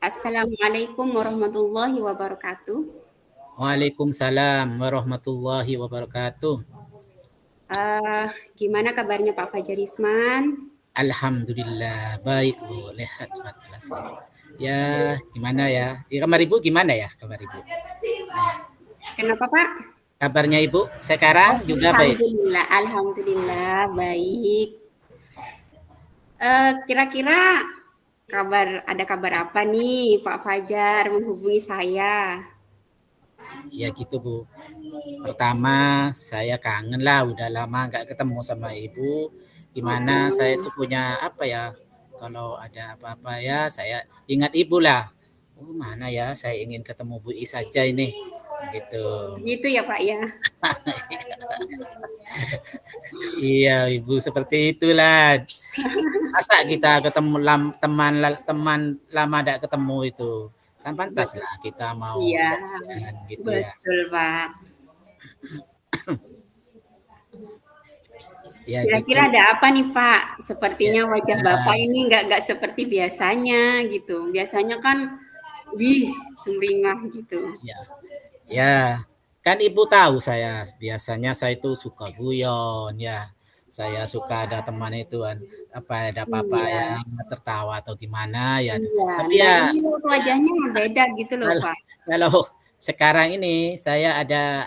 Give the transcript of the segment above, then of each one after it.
Assalamualaikum warahmatullahi wabarakatuh. Waalaikumsalam warahmatullahi wabarakatuh. Gimana kabarnya Pak Fajar Isman? Alhamdulillah baik Bu, lihat ya gimana ya? Kabar Ibu gimana ya kabar Ibu? Kenapa Pak? Kabarnya Ibu sekarang juga baik. Alhamdulillah, alhamdulillah baik. Kira-kira ada kabar apa nih Pak Fajar menghubungi saya? Ya gitu Bu. Pertama saya kangen lah, udah lama nggak ketemu sama Ibu. Gimana saya tuh punya apa ya? Kalau ada apa-apa ya saya ingat Ibu lah. Oh mana ya, saya ingin ketemu Bu Is saja ini. Gitu. Gitu ya Pak ya. Iya, Ibu seperti itulah. Masa kita ketemu teman lama tidak ketemu itu. Kan pantas lah kita mau Iya, jalan gitu ya. betul Pak. Ya Kira-kira gitu. ada apa nih Pak? Sepertinya Ya, wajah Bapak ini nggak seperti biasanya gitu. Biasanya kan, wih, sumringah gitu. ya, ya. Kan Ibu tahu biasanya saya itu suka guyon ya. Saya suka ada teman itu kan ada apa-apa Iya, yang tertawa atau gimana ya. iya. Tapi Nah ya ini wajahnya beda gitu loh kalau, Pak. kalau sekarang ini saya ada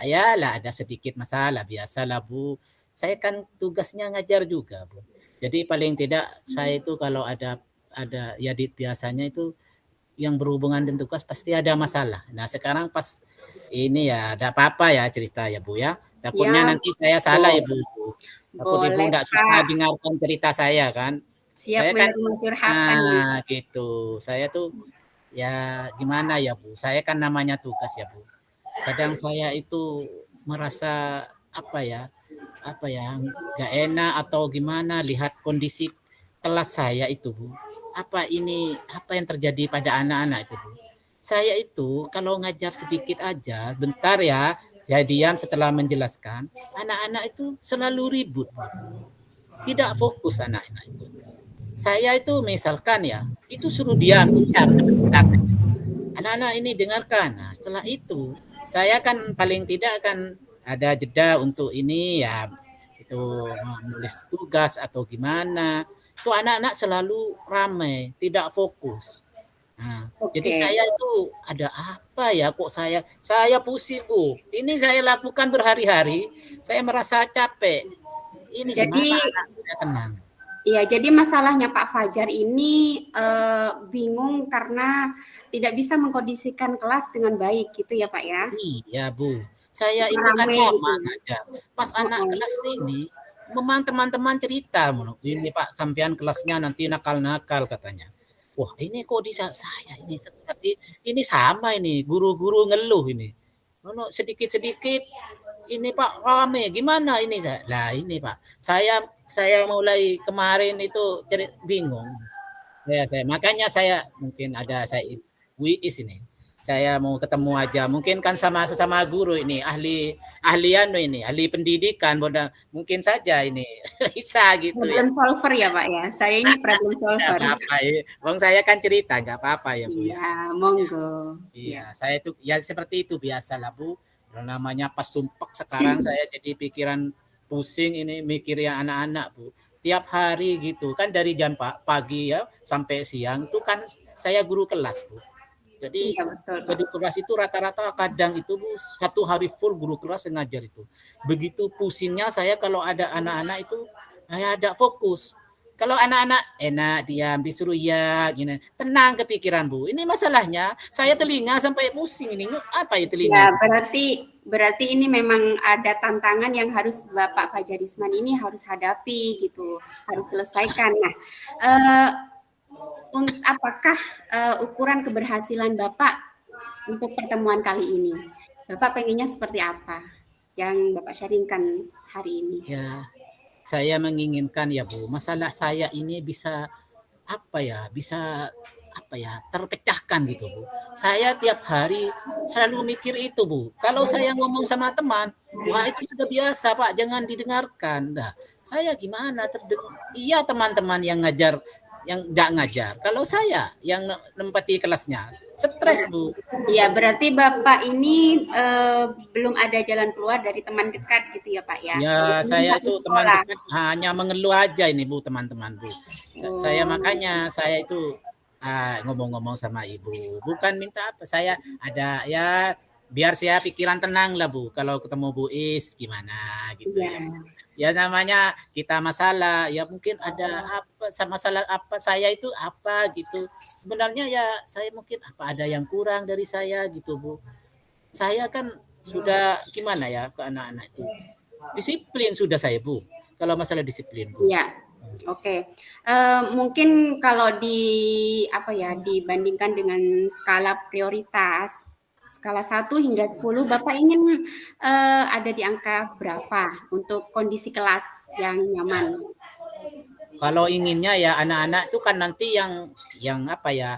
sedikit masalah biasalah Bu. Saya kan tugasnya ngajar juga Bu. Jadi paling tidak saya itu kalau ada ya biasanya itu yang berhubungan dengan tugas pasti ada masalah. Nah sekarang pas ini ya ada apa-apa ya cerita ya Bu ya. Takutnya Ya, nanti saya salah bo Ibu. Takut Ibu boleh enggak suka Pak. dengarkan cerita saya kan. Siap Saya kan menerima curhatan nih. gitu. Saya tuh ya gimana ya Bu, saya kan namanya tugas ya Bu. Sedang saya itu merasa apa ya, nggak enak atau gimana lihat kondisi kelas saya itu Bu. Apa yang terjadi pada anak-anak itu Bu. Saya itu kalau ngajar sedikit aja, bentar ya, jadian setelah menjelaskan, anak-anak itu selalu ribut Bu. Tidak fokus anak-anak itu. Saya itu misalkan ya, itu suruh diam sebentar. Anak-anak ini dengarkan. Nah, setelah itu saya kan paling tidak akan ada jeda untuk ini ya itu menulis tugas atau gimana. Itu anak-anak selalu ramai, tidak fokus. Nah, jadi Oke. saya itu ada apa ya kok saya pusing Bu. Ini saya lakukan berhari-hari, saya merasa capek. Ini Jadi gimana anak saya tenang? ya, jadi masalahnya Pak Fajar ini bingung karena tidak bisa mengkondisikan kelas dengan baik gitu ya Pak ya? Iya Bu, saya Suka itu kan rame lama gitu. ngajar. Pas anak Heeh. kelas ini, memang teman-teman cerita, ini Pak sampean kelasnya nanti nakal-nakal katanya. Wah ini kok di saya ini seperti ini sama ini guru-guru ngeluh ini. Sedikit-sedikit ini Pak rame gimana ini saya? Lah ini Pak, saya mulai kemarin itu bingung. Makanya saya mungkin saya WIS ini. Saya mau ketemu aja. Mungkin kan sama sesama guru ini ahli pendidikan mungkin saja ini bisa gitu ya. Problem solver ya Pak ya? Saya ini problem Enggak solver. apa-apa ya. Bang saya kan cerita enggak apa-apa ya Bu ya. Iya, monggo. Iya, Ya. saya itu ya seperti itu biasalah Bu. Namanya pas sumpek sekarang saya jadi pikiran pusing ini mikir yang anak-anak Bu. Tiap hari gitu kan dari jam pagi ya sampai siang itu kan saya guru kelas Bu. Jadi Iya betul Pak. guru kelas itu rata-rata kadang itu Bu satu hari full guru kelas ngajar itu. Begitu pusingnya saya kalau ada anak-anak itu saya ada fokus. Kalau anak-anak enak diam disuruh ya gini tenang kepikiran Bu. Ini masalahnya saya telinga sampai pusing ini apa ya telinga Ya, itu. berarti ini memang ada tantangan yang harus Bapak Fajar Isman ini harus hadapi gitu, harus selesaikan. Nah, eh, apakah ukuran keberhasilan Bapak untuk pertemuan kali ini? Bapak pengennya seperti apa yang Bapak sharingkan hari ini? Ya, saya menginginkan ya Bu, masalah saya ini bisa terpecahkan gitu Bu. Saya tiap hari selalu mikir itu Bu. Kalau saya ngomong sama teman, wah itu sudah biasa Pak, jangan didengarkan. Nah, saya gimana iya teman-teman yang ngajar yang nggak ngajar. Kalau saya yang nempati kelasnya, stres Bu. Ya, berarti Bapak ini belum ada jalan keluar dari teman dekat gitu ya Pak ya? Ya, Walaupun saya satu itu teman sekolah. dekat hanya mengeluh aja ini Bu, teman-teman Bu. Saya Oh, makanya saya itu ngomong-ngomong sama Ibu, bukan minta apa, saya ada ya biar saya pikiran tenang lah Bu. Kalau ketemu Bu Is gimana gitu iya. ya. Ya namanya kita masalah, ya mungkin ada apa masalah apa saya itu apa gitu. Sebenarnya ya saya mungkin apa ada yang kurang dari saya gitu Bu. Saya kan sudah gimana ya ke anak-anak itu. Disiplin sudah saya Bu. Kalau masalah disiplin Bu. Iya. Oke. Mungkin kalau apa ya, dibandingkan dengan skala prioritas, skala 1 hingga 10, Bapak ingin ada di angka berapa untuk kondisi kelas yang nyaman? Kalau inginnya ya anak-anak itu kan nanti yang apa ya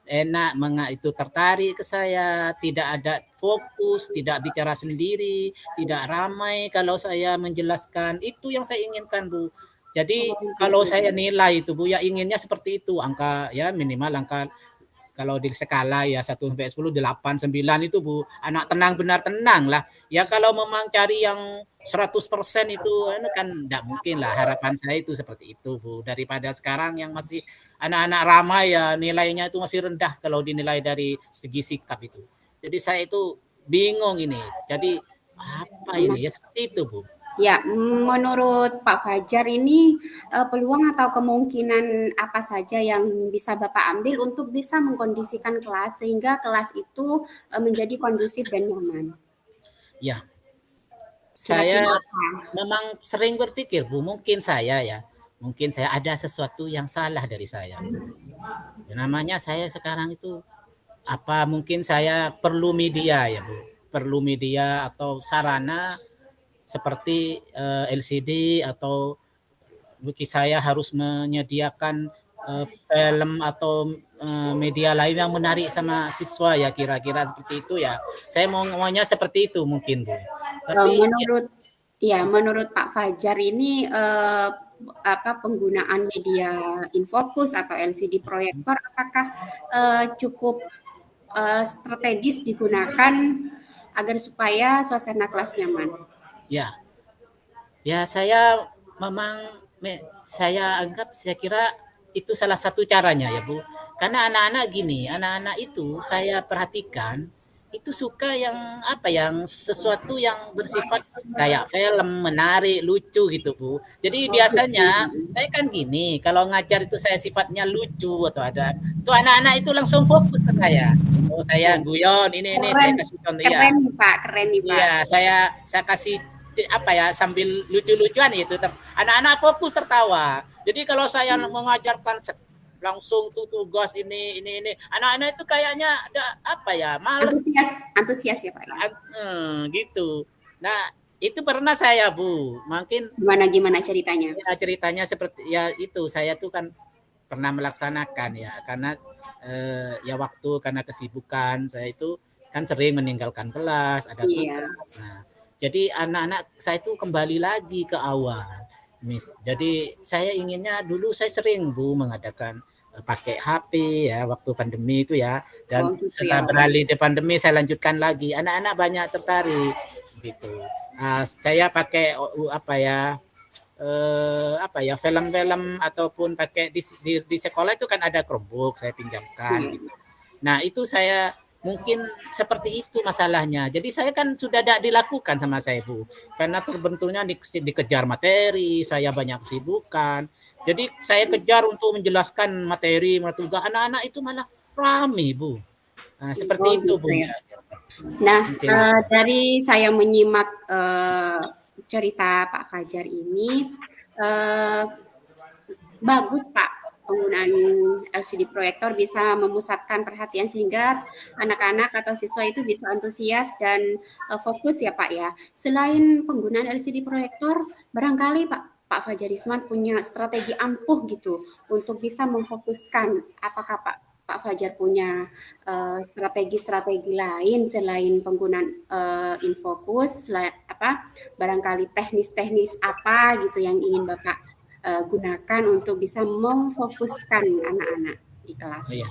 enak itu tertarik ke saya, tidak ada fokus, tidak bicara sendiri, tidak ramai kalau saya menjelaskan. Itu yang saya inginkan, Bu. Jadi Oh, kalau gitu. saya nilai itu, Bu, ya inginnya seperti itu, angka ya minimal angka kalau di skala ya 1 sampai 10, 8, 9 itu Bu, anak tenang benar tenang lah. Ya kalau memang cari yang 100% itu kan enggak mungkin lah. Harapan saya itu seperti itu Bu. Daripada sekarang yang masih anak-anak ramai ya nilainya itu masih rendah kalau dinilai dari segi sikap itu. Jadi saya itu bingung ini. Jadi apa Nah, ini? Ya seperti itu Bu. ya, menurut Pak Fajar ini peluang atau kemungkinan apa saja yang bisa Bapak ambil untuk bisa mengkondisikan kelas sehingga kelas itu menjadi kondusif dan nyaman? Ya, Kira-kira saya apa? memang sering berpikir Bu, mungkin saya ada sesuatu yang salah dari saya. Namanya saya sekarang itu apa mungkin saya perlu media ya Bu, perlu media atau sarana seperti LCD atau mungkin saya harus menyediakan film atau media lain yang menarik sama siswa ya kira-kira seperti itu ya. Saya maunya seperti itu mungkin Bu. Tapi Menurut Pak Fajar ini apa penggunaan media infocus atau LCD proyektor apakah cukup strategis digunakan agar supaya suasana kelas nyaman? ya, ya saya memang saya anggap saya kira itu salah satu caranya ya Bu. Karena anak-anak gini, anak-anak itu saya perhatikan itu suka yang apa yang sesuatu yang bersifat kayak film menarik lucu gitu Bu. Jadi Oh, gitu. biasanya saya kan gini kalau ngajar itu saya sifatnya lucu atau ada itu anak-anak itu langsung fokus ke saya. Oh saya Oh, guyon ini keren, saya kasih contoh ya. keren nih Pak, keren nih Pak. Iya, saya kasih apa ya sambil lucu-lucuan itu anak-anak fokus tertawa. Jadi kalau saya mengajarkan langsung tuh tugas ini anak-anak itu kayaknya ada apa ya males Antusias, antusias ya Pak ya. gitu. Nah itu pernah saya Bu, mungkin Gimana gimana ceritanya? ya, ceritanya seperti ya itu saya tuh kan pernah melaksanakan ya karena ya waktu karena kesibukan saya itu kan sering meninggalkan kelas, ada Iya. tugas. Nah, jadi anak-anak saya itu kembali lagi ke awal. Jadi saya inginnya dulu saya sering Bu mengadakan pakai HP ya waktu pandemi itu ya Oh dan gitu ya. setelah beralih di pandemi saya lanjutkan lagi. Anak-anak banyak tertarik gitu. Saya pakai apa ya apa ya film-film ataupun pakai di sekolah itu kan ada Chromebook saya pinjamkan Iya. gitu. Nah itu saya mungkin seperti itu masalahnya. Jadi saya kan sudah tidak dilakukan sama saya Bu. Karena terbenturnya dikejar materi, saya banyak kesibukan. Jadi saya kejar untuk menjelaskan materi, tugas anak-anak itu malah rame Bu. Nah, Oh seperti itu gitu Bu ya. ya. Nah, Mungkin itu. dari saya menyimak cerita Pak Fajar ini, eh, bagus Pak penggunaan LCD proyektor bisa memusatkan perhatian sehingga anak-anak atau siswa itu bisa antusias dan fokus ya Pak ya. Selain penggunaan LCD proyektor, barangkali Pak Fajarisman punya strategi ampuh gitu untuk bisa memfokuskan. Apakah Pak Fajar punya strategi-strategi lain selain penggunaan infokus, apa barangkali teknis-teknis apa gitu yang ingin Bapak gunakan untuk bisa memfokuskan anak-anak di kelas? Iya.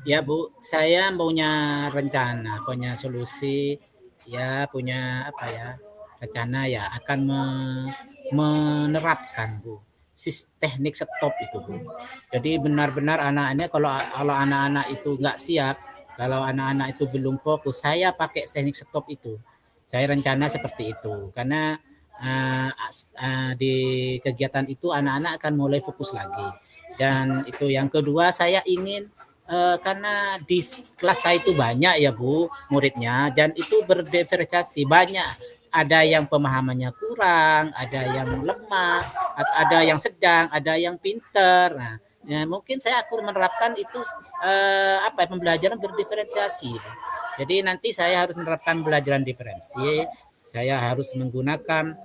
Ya Bu, saya punya rencana, punya solusi, ya punya apa ya, rencana ya akan menerapkan Bu, teknik stop itu Bu. Jadi benar-benar anak-anaknya kalau kalau anak-anak itu nggak siap, kalau anak-anak itu belum fokus, saya pakai teknik stop itu. Saya rencana seperti itu, karena di kegiatan itu anak-anak akan mulai fokus lagi. Dan itu yang kedua, saya ingin karena di kelas saya itu banyak ya Bu muridnya, dan itu berdiferensiasi banyak, ada yang pemahamannya kurang, ada yang lemah, ada yang sedang, ada yang pinter. Nah, ya mungkin saya akan menerapkan itu apa pembelajaran berdiferensiasi. Jadi nanti saya harus menerapkan pembelajaran diferensi, saya harus menggunakan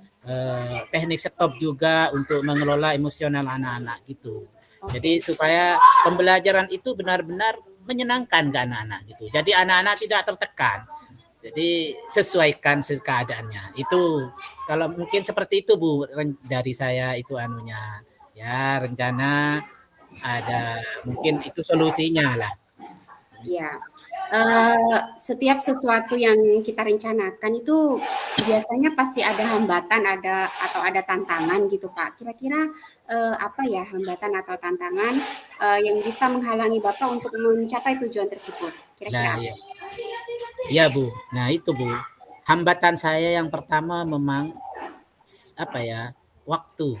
teknik stop juga untuk mengelola emosional anak-anak gitu. Jadi supaya pembelajaran itu benar-benar menyenangkan ke anak-anak gitu. Jadi anak-anak tidak tertekan. Jadi sesuaikan keadaannya. Itu kalau mungkin seperti itu Bu dari saya itu anunya. Ya rencana ada mungkin itu solusinya lah. Ya, setiap sesuatu yang kita rencanakan itu biasanya pasti ada hambatan, atau ada tantangan gitu Pak. Kira-kira apa ya hambatan atau tantangan yang bisa menghalangi Bapak untuk mencapai tujuan tersebut? Lah Kira-kira apa? ya. Iya Bu. Nah itu Bu. Hambatan saya yang pertama memang apa ya waktu.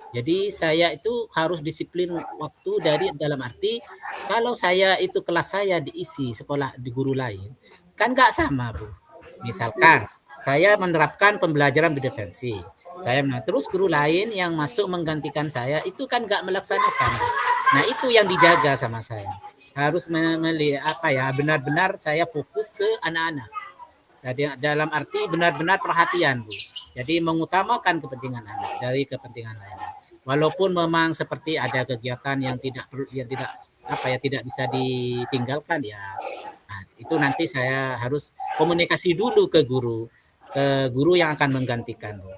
Jadi saya itu harus disiplin waktu dari dalam arti kalau saya itu kelas saya diisi sekolah di guru lain kan nggak sama Bu. Ya, Misalkan saya menerapkan pembelajaran berdefensi. Terus guru lain yang masuk menggantikan saya itu kan nggak melaksanakan. Nah itu yang dijaga sama saya. Harus melihat apa ya benar-benar saya fokus ke anak-anak. Jadi dalam arti benar-benar perhatian Bu. Jadi mengutamakan kepentingan anak dari kepentingan lain. Walaupun memang seperti ada kegiatan yang tidak apa ya tidak bisa ditinggalkan ya. Nah, itu nanti saya harus komunikasi dulu ke guru yang akan menggantikan Bu.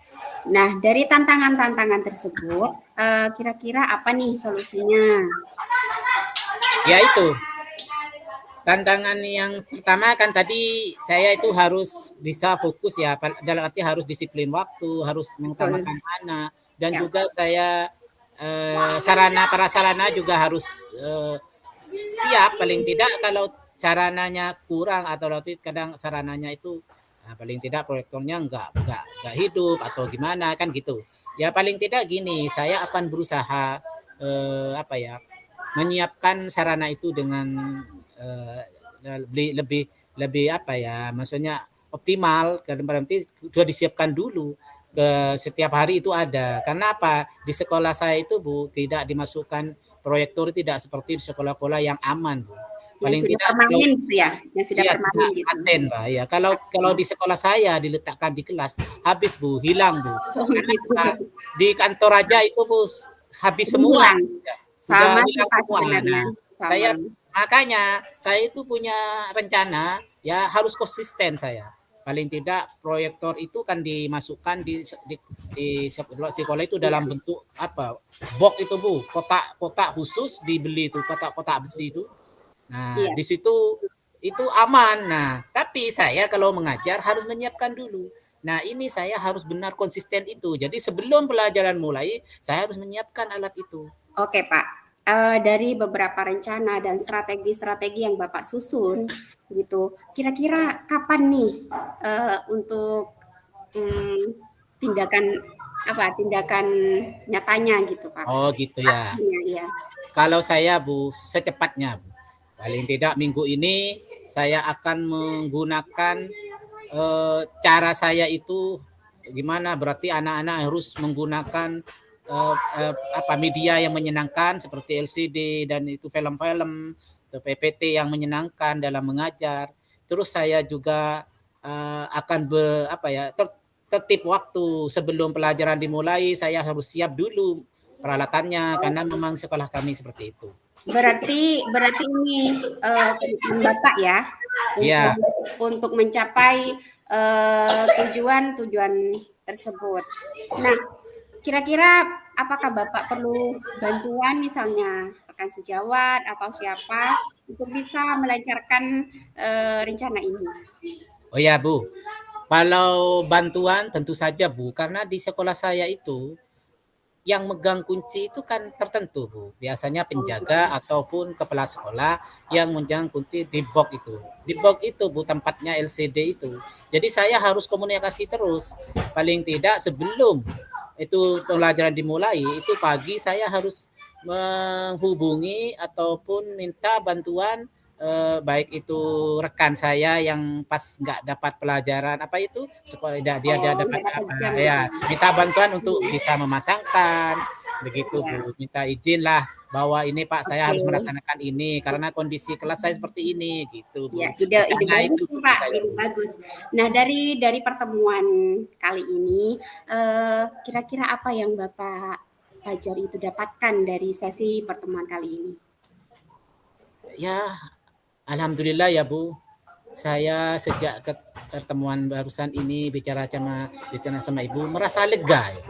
Nah, dari tantangan-tantangan tersebut, kira-kira apa nih solusinya? Ya itu tantangan yang pertama kan tadi saya itu harus bisa fokus ya dalam arti harus disiplin waktu, harus Betul. mengutamakan anak dan Ya, juga saya sarana juga harus siap paling tidak kalau sarananya kurang atau nanti kadang sarananya itu paling tidak proyektornya nggak hidup atau gimana kan gitu. Ya paling tidak gini, saya akan berusaha apa ya menyiapkan sarana itu dengan eh, lebih lebih apa ya maksudnya optimal karena berarti sudah disiapkan dulu ke setiap hari itu ada. Karena apa? Di sekolah saya itu Bu tidak dimasukkan proyektor tidak seperti di sekolah-sekolah yang aman Bu. yang Paling sudah tidak kalau permanen gitu ya? Yang sudah iya permanen tidak gitu. paten Mbak ya. Kalau kalau di sekolah saya diletakkan di kelas habis Bu, hilang Bu. Oh Karena gitu. apa? Di kantor aja itu Bu habis Jadi semua. hilang. Sudah Sama sih hilang Pak semua. sebenarnya. Nah, Sama. saya makanya saya itu punya rencana ya harus konsisten saya. Paling tidak proyektor itu kan dimasukkan di sekolah itu Iya, dalam bentuk apa? Box itu Bu, kotak-kotak khusus dibeli itu, kotak-kotak besi itu. Nah, iya. di situ itu aman. Nah, tapi saya kalau mengajar harus menyiapkan dulu. Nah, ini saya harus benar konsisten itu. Jadi sebelum pelajaran mulai, saya harus menyiapkan alat itu. Oke Pak, dari beberapa rencana dan strategi-strategi yang Bapak susun gitu, kira-kira kapan nih untuk tindakan tindakan nyatanya gitu Pak, Oh, gitu ya. aksinya ya. Kalau saya Bu, secepatnya Bu. Paling tidak minggu ini saya akan menggunakan cara saya itu gimana? Berarti anak-anak harus menggunakan apa media yang menyenangkan seperti LCD dan itu film-film, PPT yang menyenangkan dalam mengajar. Terus saya juga akan apa ya tertib waktu sebelum pelajaran dimulai. Saya harus siap dulu peralatannya karena memang sekolah kami seperti itu. Berarti ini komitmen Bapak ya Ya, untuk mencapai tujuan-tujuan tersebut. Nah, kira-kira apakah Bapak perlu bantuan misalnya rekan sejawat atau siapa untuk bisa melancarkan rencana ini? Oh ya Bu, kalau bantuan tentu saja Bu, karena di sekolah saya itu yang megang kunci itu kan tertentu Bu. Biasanya Oh penjaga gitu. ataupun kepala sekolah yang megang kunci di box itu. Di box itu Bu tempatnya LCD itu. Jadi saya harus komunikasi terus. Paling tidak sebelum itu pelajaran dimulai, itu pagi saya harus menghubungi ataupun minta bantuan baik itu rekan saya yang pas nggak dapat pelajaran apa itu supaya dia Oh, dapat nggak dapat apa jam gitu ya ya? minta bantuan untuk Iya, bisa memasangkan begitu iya. Bu, minta izin lah bahwa ini Pak saya Oke. harus melaksanakan ini karena kondisi kelas saya seperti ini gitu Ya, Bu, ide rencana bagus itu tuh, Bu Pak, saya ide Bu. bagus. Nah, dari pertemuan kali ini, kira-kira apa yang Bapak pelajari itu dapatkan dari sesi pertemuan kali ini? Ya alhamdulillah ya Bu, saya sejak pertemuan barusan ini bicara sama Ibu merasa lega ya.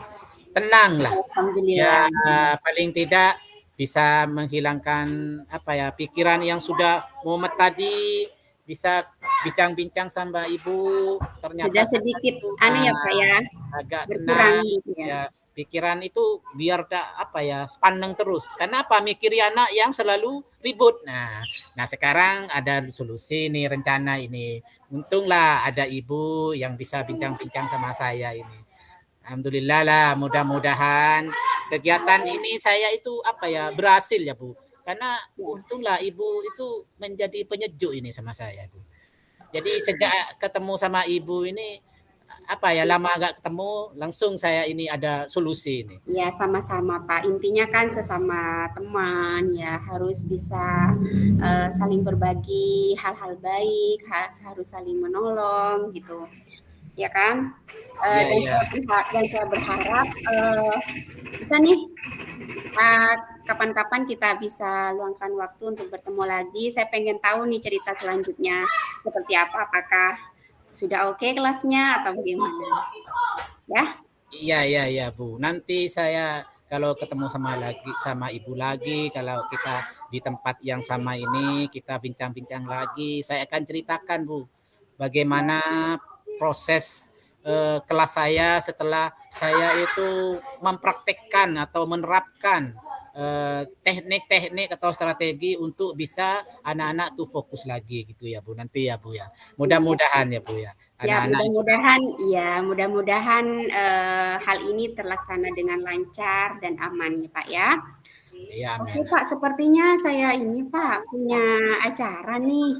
Tenang lah. Ya Alhamdulillah. paling tidak bisa menghilangkan apa ya pikiran yang sudah mumet tadi bisa bincang-bincang sama Ibu Sudah ternyata saya sedikit itu anu ya, Pak, ya, agak berkurang tenang gitu ya. ya pikiran itu biar apa ya sepaneng terus. Kenapa mikiri anak yang selalu ribut. Nah sekarang ada solusi nih rencana ini. Untunglah ada ibu yang bisa bincang-bincang sama saya ini. Alhamdulillah lah, mudah-mudahan kegiatan ini saya itu apa ya berhasil ya Bu. Karena Ya. untunglah ibu itu menjadi penyejuk ini sama saya Bu. Jadi sejak ketemu sama ibu ini apa ya lama agak ketemu langsung saya ini ada solusi ini. Ya, sama-sama, Pak. Intinya kan sesama teman ya harus bisa saling berbagi hal-hal baik, harus saling menolong gitu. Ya kan? Iya Dan iya. saya berharap bisa nih kapan-kapan kita bisa luangkan waktu untuk bertemu lagi. Saya pengen tahu nih cerita selanjutnya seperti apa, apakah sudah oke kelasnya atau bagaimana? Ya, Iya iya iya Bu. Nanti saya kalau ketemu sama ibu lagi, kalau kita di tempat yang sama ini, kita bincang-bincang lagi, saya akan ceritakan Bu, bagaimana proses kelas saya setelah saya itu mempraktekkan atau menerapkan teknik-teknik atau strategi untuk bisa anak-anak tuh fokus lagi gitu ya Bu. Nanti ya Bu ya. iya. Mudah-mudahan ya Bu ya. Ya, Anak-anak itu mudah-mudahan ya, mudah-mudahan hal ini terlaksana dengan lancar dan aman ya, Pak ya. ya Oke, amin. Pak, sepertinya saya ini, Pak, punya acara nih.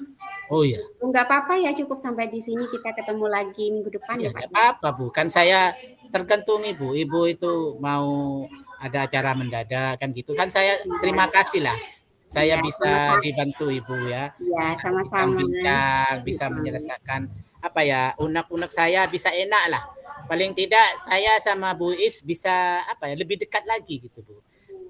Oh ya. Enggak apa-apa ya, cukup sampai di sini kita ketemu lagi minggu depan Ya ya, Pak nggak ya. apa-apa Bu, kan saya tergantung Ibu. Ibu itu mau ada acara mendadak kan gitu. Kan saya Iya, terima kasih lah. Saya iya, bisa sama-sama. dibantu Ibu ya. Iya, Bisa sama-sama. bincang-bincang, bisa Mm-mm. menyelesaikan apa ya, unek-unek saya bisa enak lah. Paling tidak saya sama Bu Is bisa apa ya, lebih dekat lagi gitu Bu.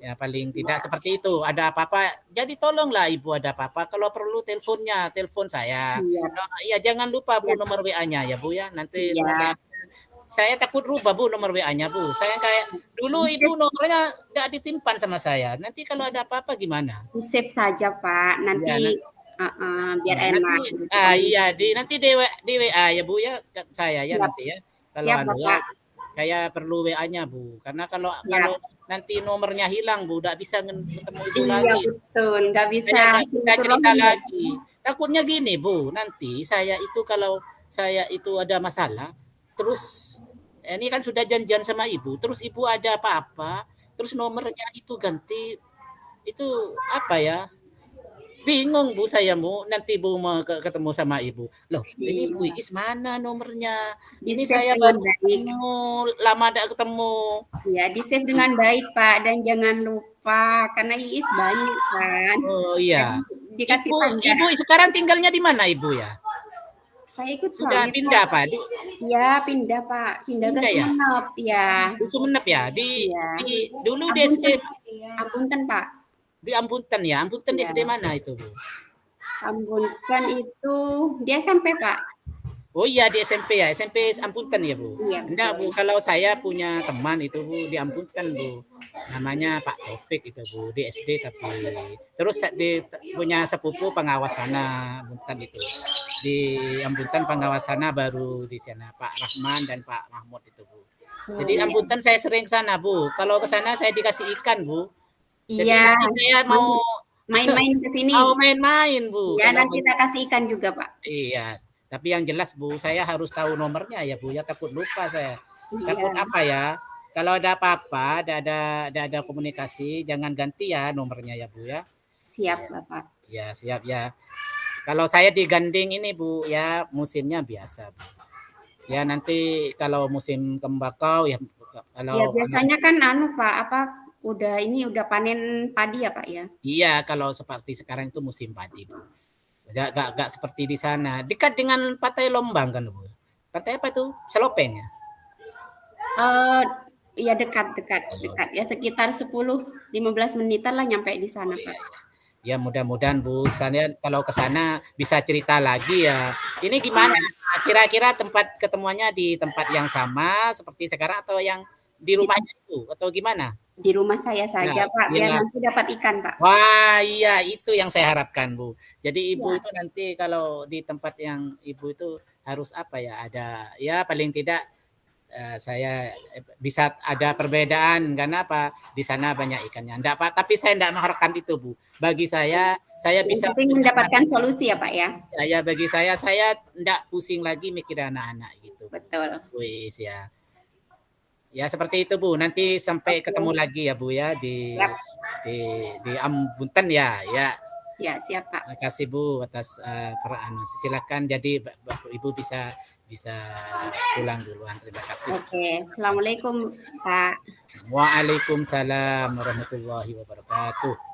Ya paling tidak seperti itu. Ada apa-apa, jadi tolonglah Ibu ada apa-apa. Kalau perlu teleponnya, telepon saya. Siap, No, ya jangan lupa Bu siap. nomor WA-nya ya Bu ya. Nanti nomor WA Iya, saya takut rubah Bu nomor WA-nya Bu. Saya kayak dulu di-save, Ibu nomornya nggak ditimpan sama saya. Nanti kalau ada apa-apa gimana? di-save saja, Pak. Iya, Nanti biar nanti enak gitu kan. iya nanti di WA ya Bu ya saya ya Siap, nanti ya. Kalau siap, anu ya Bapak. kayak perlu WA-nya Bu. Karena kalau kalau Siap. nanti nomornya hilang Bu, nggak bisa ketemu Ibu Iya lagi. betul, nggak bisa Saya nggak bisa cerita silaturahmi ya. lagi. Takutnya gini Bu, nanti saya itu kalau saya itu ada masalah, terus ini kan sudah janjian sama ibu, terus ibu ada apa-apa, terus nomornya itu ganti, itu apa ya? Bingung Bu saya Bu, nanti Bu mau ketemu sama ibu. Loh, ini Bu Iya, Iis mana nomornya? Ini di-save saya dengan baru baik. ketemu, lama tidak ketemu. Iya, di-save dengan baik, Pak, dan jangan lupa karena Iis banyak kan. Oh Jadi iya. dikasih Ibu tangga. ibu sekarang tinggalnya di mana ibu ya? Saya ikut Sudah suami, Pak. pindah Pak? Ya, pindah, Pak. Pindah ke Pindah ya? Sumenep, ya. Di Sumenep ya? Iya. Dulu di SD Ampunten, ampunten, Pak. di Ambunten ya? Ambunten di Ya, SD mana itu Bu? Ambunten itu dia SMP, Pak. Oh iya di SMP ya, SMP ampunten ya Bu? Iya Enggak betul. Bu, kalau saya punya teman itu Bu di ampunten Bu, namanya Pak Taufik itu Bu, di SD tapi terus di punya sepupu pengawas sana ampunten itu. Di ampunten pengawas sana baru di sana Pak Rahman dan Pak Mahmud itu Bu. Oh Jadi iya. ampunten saya sering ke sana Bu, kalau ke sana saya dikasih ikan Bu. Jadi Iya, nanti saya mau main-main ke sini. mau main-main Bu, Iya, kalau nanti kita kasih ikan juga, Pak. iya, tapi yang jelas Bu, saya harus tahu nomornya ya Bu ya, takut lupa saya. Takut Iya, apa ya, kalau ada apa-apa, ada komunikasi, jangan ganti ya nomornya ya Bu ya. siap, Iya, Bapak. ya siap ya. Kalau saya digandeng ini Bu ya, musimnya biasa Bu. Ya nanti kalau musim tembakau ya Ya, kalau biasanya kan anu, Pak, apa, udah panen padi ya, Pak, ya? iya kalau seperti sekarang itu musim padi Bu. Gak seperti di sana. Dekat dengan Pantai Lombang kan Bu. Pantai apa itu? Selopeng ya? Eh, ya dekat. Ya sekitar 10-15 menitan lah nyampe di sana, Pak. Ya mudah-mudahan Bu, saya kalau ke sana bisa cerita lagi ya. Ini gimana? Iya, Kira-kira tempat ketemuannya di tempat yang sama seperti sekarang atau yang di di rumahnya itu atau gimana? di rumah saya Ya, saja, Pak, biar iya. nanti dapat ikan, Pak. Wah, iya itu yang saya harapkan, Bu. Jadi Ibu Iya. itu nanti kalau di tempat yang Ibu itu harus apa ya? Ada ya paling tidak saya bisa ada perbedaan karena apa di sana banyak ikannya. Enggak Pak, tapi saya enggak mengharapkan itu Bu. Bagi saya Yang bisa penting mendapatkan solusi ya, Pak, ya? ya bagi saya enggak pusing lagi mikir anak-anak gitu Bu. Betul. Wis ya. Ya seperti itu Bu. Nanti sampai Oke, ketemu lagi ya Bu ya siap. di di Ambunten ya. Ya. Ya, siap, Pak. Terima kasih Bu atas silakan jadi Ibu bisa bisa pulang duluan. Terima kasih. Oke, assalamualaikum, Pak. Waalaikumsalam warahmatullahi wabarakatuh.